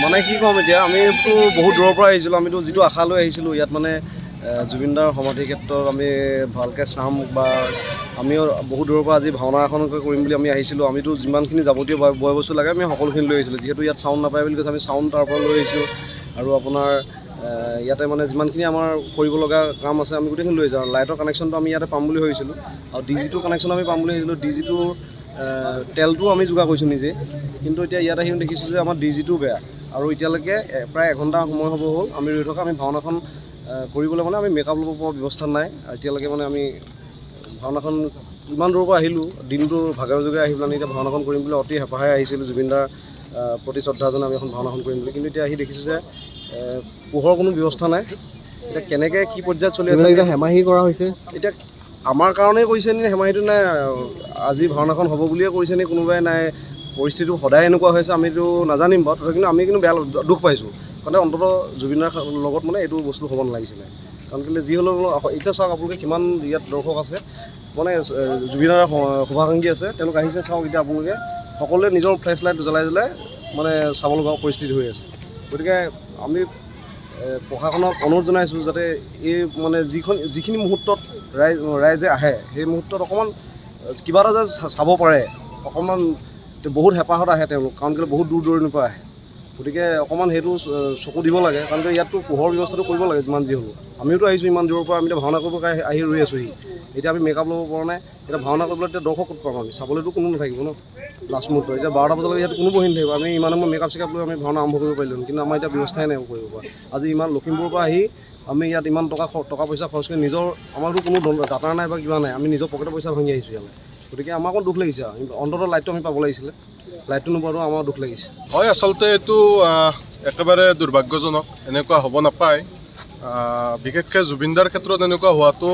মানে কি ক'ম এতিয়া, আমিতো বহুত দূৰৰ পৰা আহিছিলোঁ। আমিতো যিটো আশা লৈ আহিছিলোঁ ইয়াত মানে জুবিনদাৰ সমাধি ক্ষেত্ৰত আমি ভালকৈ চাম বা আমিও বহুত দূৰৰ পৰা আজি ভাওনা এখনকৈ কৰিম বুলি আমি আহিছিলোঁ। আমিতো যিমানখিনি যাৱতীয় বয় বস্তু লাগে আমি সকলোখিনি লৈ আহিছিলোঁ। যিহেতু ইয়াত চাউণ্ড নাপায় বুলি কৈছে, আমি চাউণ্ড তাৰ পৰা লৈ আহিছোঁ। আৰু আপোনাৰ ইয়াতে মানে যিমানখিনি আমাৰ কৰিব লগা কাম আছে আমি গোটেইখিনি লৈ যাওঁ। লাইটৰ কানেকশ্যনটো আমি ইয়াতে পাম বুলি ভাবিছিলোঁ, আৰু DG2 কানেকশ্যন আমি পাম বুলি ভাবিছিলোঁ। DG2 তেলটো আমি যোগাৰ কৰিছোঁ নিজে, কিন্তু এতিয়া ইয়াত আহি দেখিছোঁ যে আমাৰ DG2 বেয়া। আৰু এতিয়ালৈকে প্ৰায় এঘণ্টা সময় হ'ব হ'ল আমি ৰৈ থকা। আমি ভাওনাখন কৰিবলৈ মানে আমি মেকআপ ল'ব পৰা ব্যৱস্থা নাই এতিয়ালৈকে। মানে আমি ভাওনাখন ইমান দূৰৰ পৰা আহিলোঁ, দিনটো ভাগৰে যোগে আহি পেলাই এতিয়া ভাওনাখন কৰিম বুলি অতি হেঁপাহে আহিছিলোঁ। জুবিনদাৰ প্ৰতি শ্ৰদ্ধা জনাই আমি এখন ভাওনাখন কৰিম বুলি, কিন্তু এতিয়া আহি দেখিছোঁ যে পোহৰৰ কোনো ব্যৱস্থা নাই। এতিয়া কেনেকৈ কি পৰ্যায়ত চলি আছে, এতিয়া হেমাহি কৰা হৈছে। এতিয়া আমাৰ কাৰণেই কৰিছে নে হেমাহিটো, নাই আজি ভাওনাখন হ'ব বুলিয়ে কৰিছে নে কোনোবাই, নাই পৰিস্থিতিটো সদায় এনেকুৱা হৈছে আমিতো নাজানিম বাৰু। তথাপিও আমি কিন্তু বেয়া দুখ পাইছোঁ, কাৰণ অন্ততঃ জুবিনৰ লগত মানে এইটো বস্তু হ'ব নালাগিছিলে। কাৰণ কেলৈ যি হ'লেও এতিয়া চাওক আপোনালোকে কিমান ইয়াত দৰ্শক আছে, মানে জুবিনৰ শুভাকাংক্ষী আছে, তেওঁলোক আহিছে। চাওক এতিয়া আপোনালোকে সকলোৱে নিজৰ ফ্লেছ লাইট জ্বলাই মানে চাব লগা পৰিস্থিতি হৈ আছে। গতিকে আমি প্ৰশাসনক অনুৰোধ জনাইছোঁ যাতে এই মানে যিখিনি মুহূৰ্তত ৰাইজে আহে সেই মুহূৰ্তত অকণমান কিবা এটা যে চাব পাৰে, অকণমান বহুত হেঁপাহত আহে তেওঁলোক, কাৰণ কেলৈ বহুত দূৰ দূৰণিৰ পৰা আহে। গতিকে অকণমান সেইটো চকু দিব লাগে, কাৰণ ইয়াততো পোহৰ ব্যৱস্থাটো কৰিব লাগে যিমান যি হ'লেও। আমিওতো আহিছোঁ ইমান দূৰৰ পৰা, আমি এতিয়া ভাওনা কৰিব আহি ৰৈ আছোঁহি। এতিয়া আমি মেকআপ ল'ব পৰা নাই, এতিয়া ভাওনা কৰিবলৈ এতিয়া দৰ্শক ক'ত পাম আমি, চাবলৈতো কোনো নাথাকিব ন লাষ্ট মুহূৰ্তত। এতিয়া 12টা বজালৈকে ইয়াত কোনো বহি নাথাকিব, আমি ইমান সময় মেকআপ চেকআপ লৈ আমি ভাওনা আৰম্ভ কৰিব পাৰিলোঁ, কিন্তু আমাৰ এতিয়া ব্যৱস্থাই নাই কৰিব পৰা। আজি ইমান লখিমপুৰৰ পৰা আহি আমি ইয়াত ইমান টকা পইচা খৰচ কৰি আমাৰতো কোনো ডাটা নাই বা কিবা নাই, আমি নিজৰ পকেটৰ পইচা ভাঙি আহিছোঁ ইয়ালৈ। গতিকে আমাৰ অকণ দুখ লাগিছে, অন্ততঃ লাইটটো আমি পাব লাগিছিলে, লাইটটো নোপোৱাটো আমাৰ দুখ লাগিছে। হয়, আচলতে এইটো একেবাৰে দুৰ্ভাগ্যজনক, এনেকুৱা হ'ব নাপায়। বিশেষকৈ জুবিনদাৰ ক্ষেত্ৰত এনেকুৱা হোৱাটো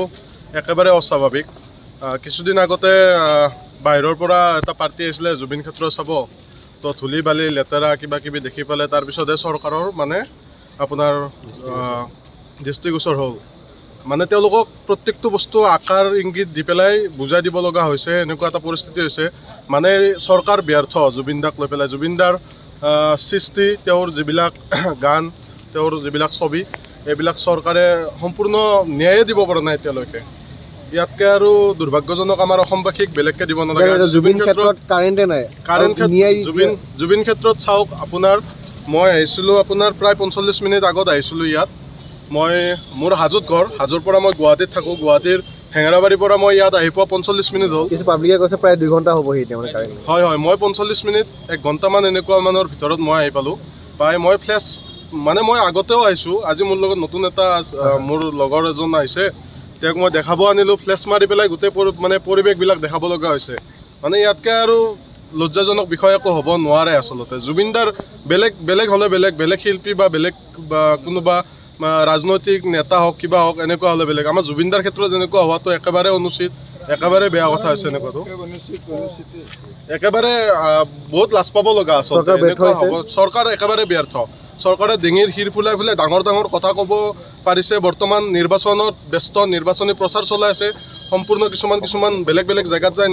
একেবাৰে অস্বাভাৱিক। কিছুদিন আগতে বাহিৰৰ পৰা এটা পাৰ্টি আহিছিলে জুবিন ক্ষেত্ৰ চাব, তো ধূলি বালি লেতেৰা কিবা কিবি দেখি পালে তাৰপিছতহে চৰকাৰৰ মানে আপোনাৰ দৃষ্টিগোচৰ হ'ল। মানে তেওঁলোকক প্ৰত্যেকটো বস্তু আকাৰ ইংগিত দি পেলাই বুজাই দিব লগা হৈছে, এনেকুৱা এটা পৰিস্থিতি হৈছে। মানে চৰকাৰ ব্যৰ্থ জুবিনদাক লৈ পেলাই। জুবিনদাৰ সৃষ্টি, তেওঁৰ যিবিলাক গান, তেওঁৰ যিবিলাক ছবি, এইবিলাক চৰকাৰে সম্পূৰ্ণ ন্যায়ে দিব পৰা নাই এতিয়ালৈকে। ইয়াতকৈ আৰু দুৰ্ভাগ্যজনক আমাৰ অসমবাসীক বেলেগকৈ দিব নালাগে। জুবিন ক্ষেত্ৰত কাৰেণ্টে নাই, জুবিন ক্ষেত্ৰত চাওক, আপোনাৰ মই আহিছিলোঁ আপোনাৰ প্ৰায় 45 মিনিট আগত আহিছিলোঁ ইয়াত। মোৰ হাজোত ঘৰ, হাজোৰ পৰা মই গুৱাহাটীত থাকোঁ। গুৱাহাটীৰ হেঙেৰাবাৰীৰ পৰা মই ইয়াত আহি পোৱা 45 মিনিট হ'ল। কিছু পাব্লিকে কৈছে প্ৰায় 2 ঘণ্টা হ'বহি এতিয়া মানে কাৰেণ্ট। হয়, মই 45 মিনিট 1 ঘণ্টামান এনেকুৱা মানৰ ভিতৰত মই আহি পালোঁ। মই ফ্লেছ মানে মই আগতেও আহিছোঁ। আজি মোৰ লগত নতুন এটা মোৰ লগৰ এজন আহিছে, তেওঁক মই দেখাব আনিলোঁ। ফ্লেছ মাৰি পেলাই গোটেই মানে পৰিৱেশবিলাক দেখাব লগা হৈছে। মানে ইয়াতকৈ আৰু লজ্জাজনক বিষয় একো হ'ব নোৱাৰে আচলতে। জুবিনদাৰ বেলেগ হ'লে বেলেগ শিল্পী বা বেলেগ কোনোবা ৰাজনৈতিক নেতা হওক কিবা হওক, এনেকুৱা হ'লে বেলেগ। আমাৰ জুবিনদাৰ ক্ষেত্ৰত এনেকুৱা হোৱাটো একেবাৰে অনুচিত, একেবাৰে বেয়া কথা হৈছে। এনেকুৱাটো একেবাৰে বহুত লাজ পাব লগা আচলতে। এনেকুৱা হ'ব, চৰকাৰ একেবাৰে ব্যৰ্থ। চৰকাৰে ডিঙিৰ শিৰ ফুলাই ডাঙৰ ডাঙৰ কথা ক'ব পাৰিছে। বৰ্তমান নিৰ্বাচনত ব্যস্ত, নিৰ্বাচনী প্ৰচাৰ চলাই আছে। সম্পূৰ্ণ কিছুমান বেলেগ জেগাত যায়